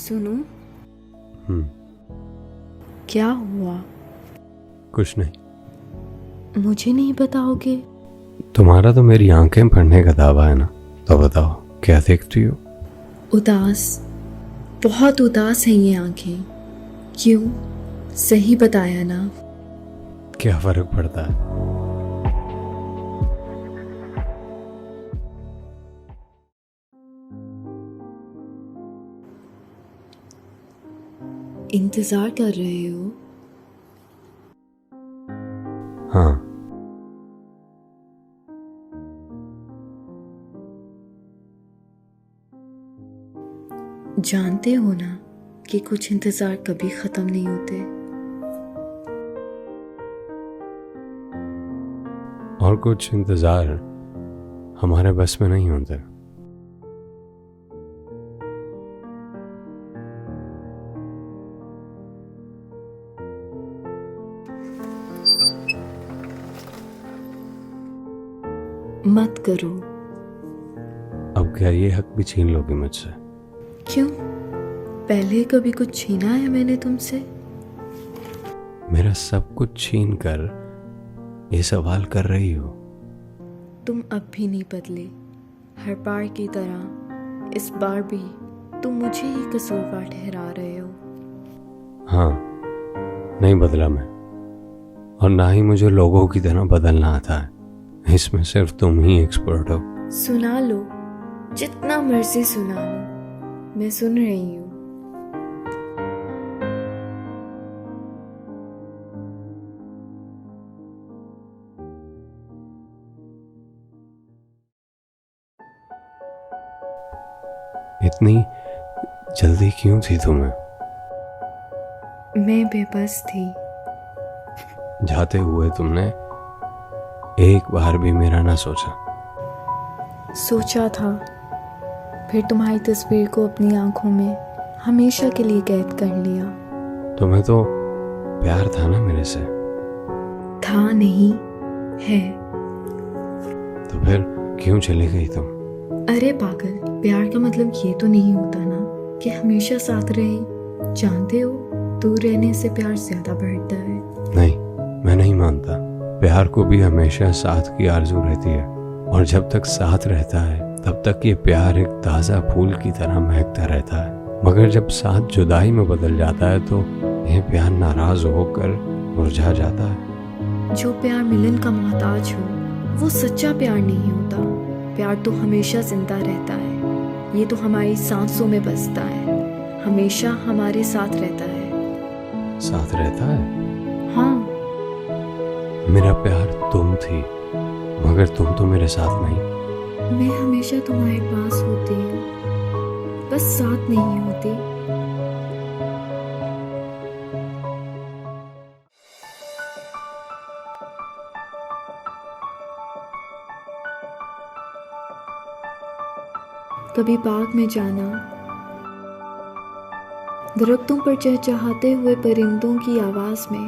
सुनो। हम्म। क्या हुआ? कुछ नहीं। मुझे नहीं बताओगे? तुम्हारा तो मेरी आंखें पढ़ने का दावा है ना, तो बताओ क्या देखती हो? उदास, बहुत उदास हैं ये आंखें। क्यों? सही बताया ना? क्या फर्क पड़ता है? इंतजार कर रहे हो? हाँ। जानते हो ना कि कुछ इंतजार कभी खत्म नहीं होते। और कुछ इंतजार हमारे बस में नहीं होते। मत करो। अब क्या ये हक भी छीन लोगे मुझसे? क्यों? पहले कभी कुछ छीना है मैंने तुमसे? मेरा सब कुछ छीन कर ये सवाल कर रही हो? तुम अब भी नहीं बदले। हर बार की तरह इस बार भी तुम मुझे ही कसूरवार ठहरा रहे हो। हाँ, नहीं बदला मैं, और ना ही मुझे लोगों की तरह बदलना आता है। इसमें सिर्फ तुम ही एक्सपर्ट हो। सुना लो, जितना मर्जी सुना लो, मैं सुन रही हूँ। इतनी जल्दी क्यों थी तुम्हें? मैं बेबस थी। जाते हुए तुमने एक बार भी मेरा ना सोचा। सोचा था, फिर तुम्हारी तस्वीर को अपनी आंखों में हमेशा के लिए कैद कर लिया। तुम्हें तो प्यार था ना मेरे से? था नहीं, है। तो फिर क्यों चली गई तुम? अरे पागल, प्यार का मतलब ये तो नहीं होता ना कि हमेशा साथ रहे। जानते हो, दूर रहने से प्यार ज्यादा बढ़ता है। नहीं, मैं नहीं मानता। प्यार को भी हमेशा साथ की आरज़ू रहती है, और जब तक साथ रहता है तब तक ये प्यार एक ताज़ा फूल की तरह महकता रहता है। मगर जब साथ जुदाई में बदल जाता है तो यह प्यार नाराज होकर मुरझा जाता है। जो प्यार मिलन का मोहताज हो वो सच्चा प्यार नहीं होता। प्यार तो हमेशा जिंदा रहता है। ये तो हमारी सांसों में बसता है, हमेशा हमारे साथ रहता है। साथ रहता है? हाँ। मेरा प्यार तुम थी, मगर तुम तो मेरे साथ नहीं। मैं हमेशा तुम्हारे पास होती हूँ, बस साथ नहीं होती। कभी बाग में जाना, दरख्तों पर चहचहाते हुए परिंदों की आवाज में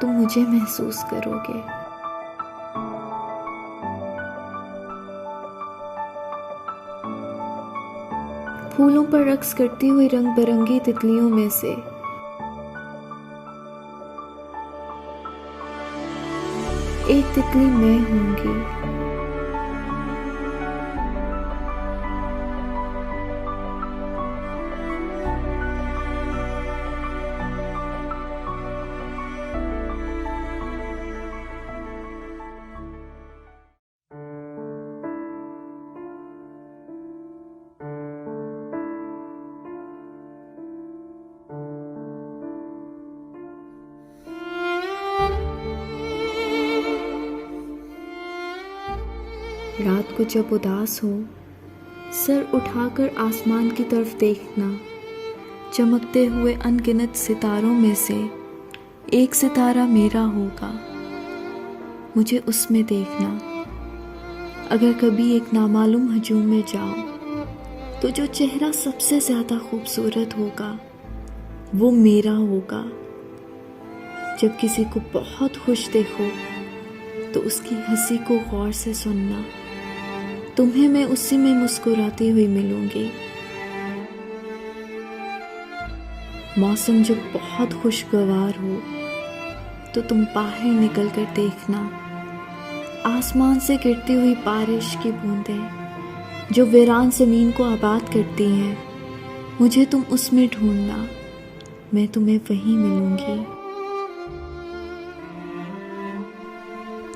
तुम मुझे महसूस करोगे। फूलों पर रक्स करती हुई रंग बिरंगी तितलियों में से एक तितली मैं होंगी। रात को जब उदास हो, सर उठाकर आसमान की तरफ देखना। चमकते हुए अनगिनत सितारों में से एक सितारा मेरा होगा, मुझे उसमें देखना। अगर कभी एक नामालूम हजूम में जाओ तो जो चेहरा सबसे ज्यादा खूबसूरत होगा वो मेरा होगा। जब किसी को बहुत खुश देखो तो उसकी हंसी को गौर से सुनना। तुम्हें मैं उसी में मुस्कुराती हुई मिलूंगी। मौसम जब बहुत खुशगवार हो तो तुम बाहर निकल कर देखना, आसमान से गिरती हुई बारिश की बूंदें जो वीरान ज़मीन को आबाद करती हैं, मुझे तुम उसमें ढूंढना, मैं तुम्हें वहीं मिलूंगी।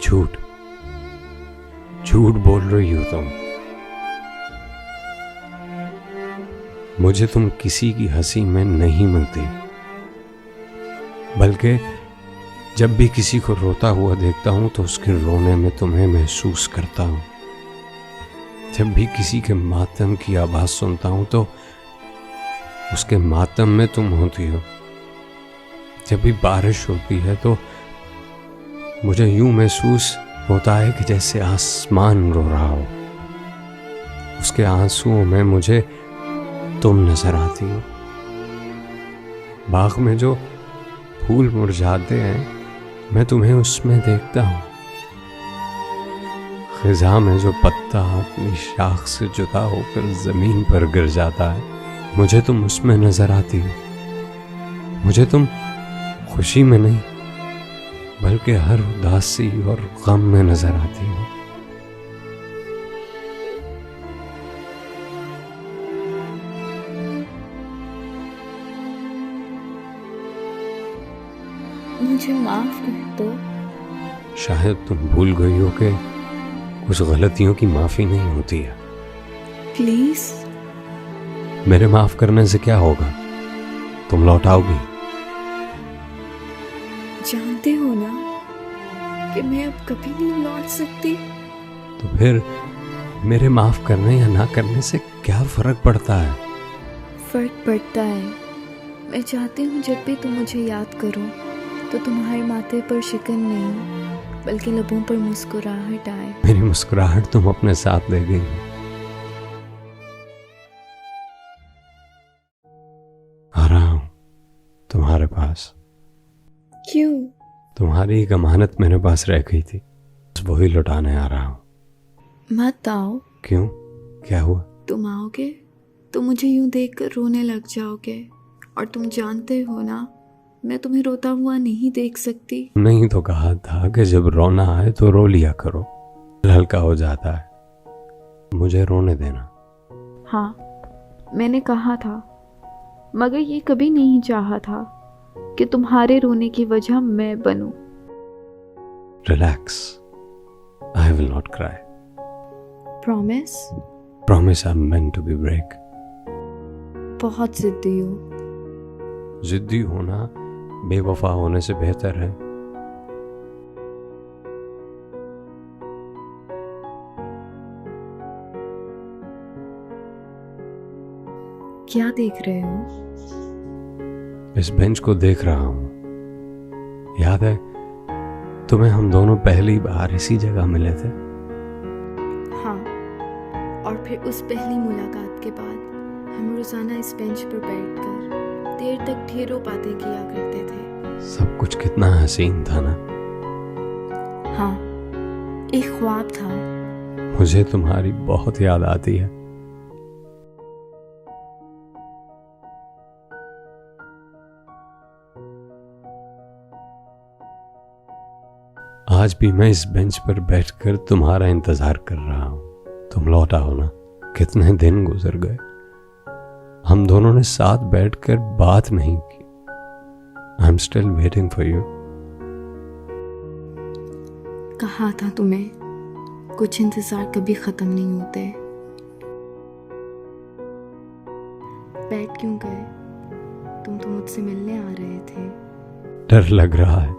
झूठ झूठ बोल रही हो तुम। मुझे तुम किसी की हंसी में नहीं मिलती, बल्कि जब भी किसी को रोता हुआ देखता हूं तो उसके रोने में तुम्हें महसूस करता हूं। जब भी किसी के मातम की आवाज सुनता हूं तो उसके मातम में तुम होती हो। जब भी बारिश होती है तो मुझे यूं महसूस होता है कि जैसे आसमान रो रहा हो। उसके आंसुओं में मुझे तुम नजर आती हो। बाग में जो फूल मुरझाते हैं मैं तुम्हें उसमें देखता हूं। खिजा में जो पत्ता अपनी शाख से जुदा होकर जमीन पर गिर जाता है, मुझे तुम उसमें नजर आती हो। मुझे तुम खुशी में नहीं बल्कि हर उदासी और गम में नजर आती हो। मुझे माफ कर दो। शायद तुम भूल गई हो कि कुछ गलतियों की माफी नहीं होती है। प्लीज। मेरे माफ करने से क्या होगा? तुम लौट आओगी। जानते हो ना कि मैं अब कभी नहीं लौट सकती। तो फिर मेरे माफ करने या ना करने से क्या फर्क पड़ता है? फर्क पड़ता है। मैं चाहती हूँ जब भी तुम मुझे याद करो तो तुम्हारे माथे पर शिकन नहीं बल्कि लबों पर मुस्कुराहट आए। मेरी मुस्कुराहट तुम अपने साथ ले गई। आ रहा हूं तुम्हारे पास। क्यों? तुम्हारी एक अमानत मेरे पास रह गई थी, वही लौटाने आ रहा हूं। मत आओ। क्यों? क्या हुआ? तुम आओगे तो मुझे यूं देखकर रोने लग जाओगे, और तुम जानते हो ना मैं तुम्हें रोता हुआ नहीं देख सकती। नहीं तो कहा था कि जब रोना आए तो रो लिया करो, हल्का हो जाता है। मुझे रोने देना। हाँ, मैंने कहा था, मगर ये कभी नहीं चाहा था कि तुम्हारे रोने की वजह मैं बनूं। Relax, I will not cry. Promise? Promise I am meant to be break. बहुत जिद्दी हो। जिद्दी होना बेवफा होने से बेहतर है। क्या देख रहे हो? इस बेंच को देख रहा हूं। याद है तुम्हें हम दोनों पहली बार इसी जगह मिले थे? हाँ, और फिर उस पहली मुलाकात के बाद हम रोजाना इस बेंच पर बैठकर देर तक ढेरों बातें किया करते थे। सब कुछ कितना हसीन था ना। हाँ, एक ख्वाब था। मुझे तुम्हारी बहुत याद आती है। आज भी मैं इस बेंच पर बैठकर तुम्हारा इंतजार कर रहा हूं। तुम लौट आओ ना। कितने दिन गुजर गए, हम दोनों ने साथ बैठकर बात नहीं की। I am still waiting for you. कहा था तुम्हें, कुछ इंतजार कभी खत्म नहीं होते। बैठ क्यों गए? तुम तो मुझसे मिलने आ रहे थे। डर लग रहा है।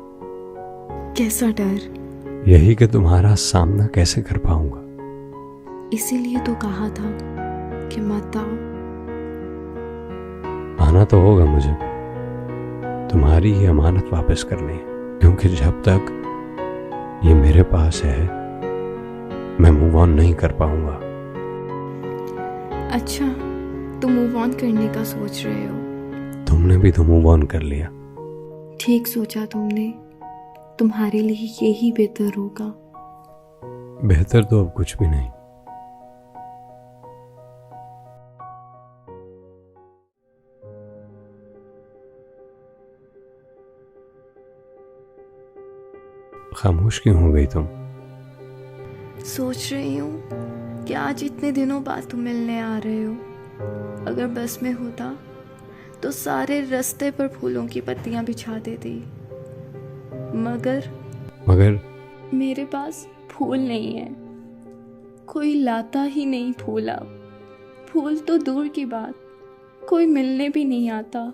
कैसा डर? यही कि तुम्हारा सामना कैसे कर पाऊंगा। इसीलिए तो कहा था कि मत आओ। आना तो होगा मुझे। तुम्हारी ये अमानत वापस करनी है, क्योंकि जब तक ये मेरे पास है मैं मूव ऑन नहीं कर पाऊंगा। अच्छा, तुम मूव ऑन करने का सोच रहे हो? तुमने भी तो मूव ऑन कर लिया। ठीक सोचा तुमने। तुम्हारे लिए यही बेहतर होगा। बेहतर तो अब कुछ भी नहीं। खामोश क्यों हो गई तुम? सोच रही हूँ कि आज इतने दिनों बाद तुम मिलने आ रहे हो। अगर बस में होता तो सारे रास्ते पर फूलों की पत्तियां बिछा देती, मगर मेरे पास फूल नहीं है। कोई लाता ही नहीं फूल। अब फूल तो दूर की बात, कोई मिलने भी नहीं आता।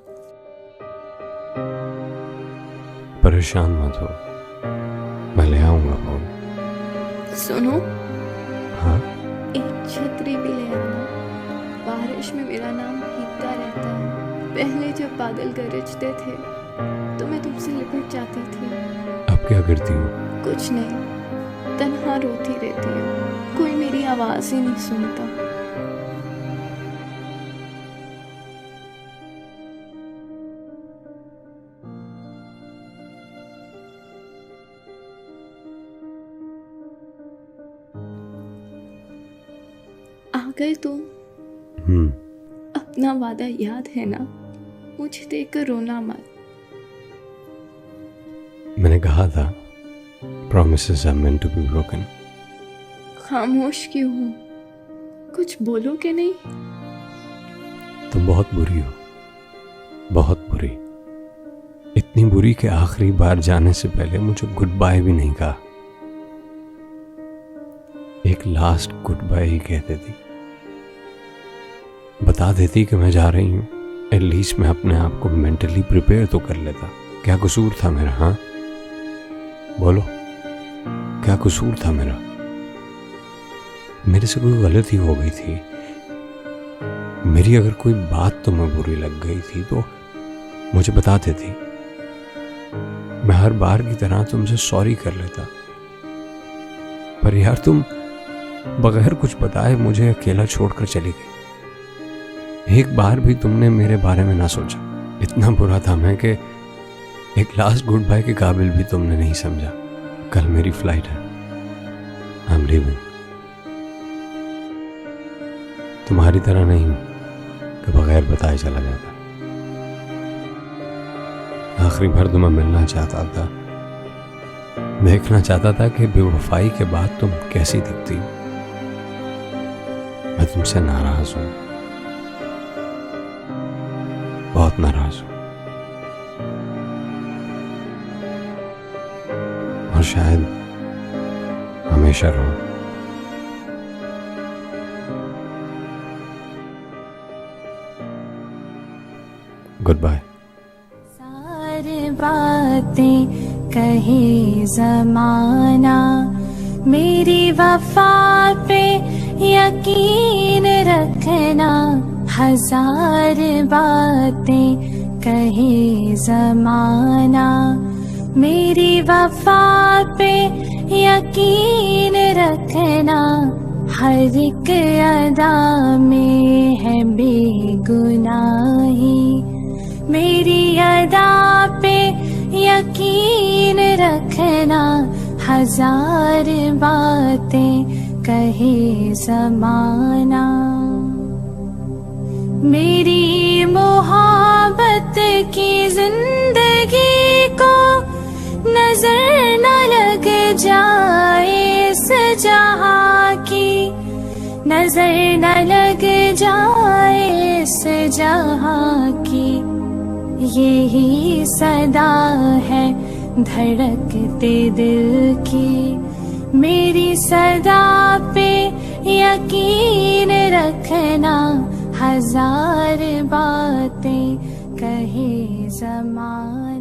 परेशान मत हो, मैं ले आऊंगा फूल। सुनो, हाँ? एक छतरी भी ले आना। बारिश में मेरा नाम भीगता रहता है। पहले जब बादल गरजते थे तो मैं तुमसे लिपट जाती थी। अब क्या करती हो? कुछ नहीं, तन्हा रोती रहती हूँ। कोई मेरी आवाज ही नहीं सुनता। आ गए तुम? अपना वादा याद है ना? मुझे देखकर रोना मत। मैंने कहा था promises are meant to be broken। खामोश क्यों हो? कुछ बोलोगे नहीं? तुम बहुत बुरी हो, बहुत बुरी। इतनी बुरी कि आखिरी बार जाने से पहले मुझे गुड बाय भी नहीं कहा। एक लास्ट गुड बाय ही कह देती, बता देती कि मैं जा रही हूँ। एटलीस्ट मैं अपने आप को मेंटली प्रिपेयर तो कर लेता। क्या कसूर था मेरा? हाँ बोलो, क्या कसूर था मेरा? मेरे से कोई गलती हो गई थी? मेरी अगर कोई बात तुम्हें बुरी लग गई थी तो मुझे बता देती। मैं हर बार की तरह तुमसे सॉरी कर लेता। पर यार तुम बगैर कुछ बताए मुझे अकेला छोड़कर चली गई। एक बार भी तुमने मेरे बारे में ना सोचा। इतना बुरा था मैं कि एक लास्ट गुड बाय के काबिल भी तुमने नहीं समझा। कल मेरी फ्लाइट है, आई एम लीविंग। तुम्हारी तरह नहीं हूं कि बगैर बताए चला जाता। आखिरी बार तुम्हें मिलना चाहता था, देखना चाहता था कि बेवफाई के बाद तुम कैसी दिखती। मैं तुमसे नाराज हूं, बहुत नाराज हूं। और शायद हमेशा रहूं। Goodbye. सारी बातें कहे ज़माना, मेरी वफा पे यकीन रखना। हजार बातें कहे ज़माना, मेरी वफा पे यकीन रखना। हर एक अदा में है बेगुनाही, मेरी अदा पे यकीन रखना। हजार बातें कहे ज़माना, मेरी मोहब्बत की जिंदगी को नजर न लग जाए इस जहां की, नजर न लग जाए इस जहां की। यही सदा है धड़कते दिल की, मेरी सदा पे यकीन रखना। हजार बातें कहे ज़माना।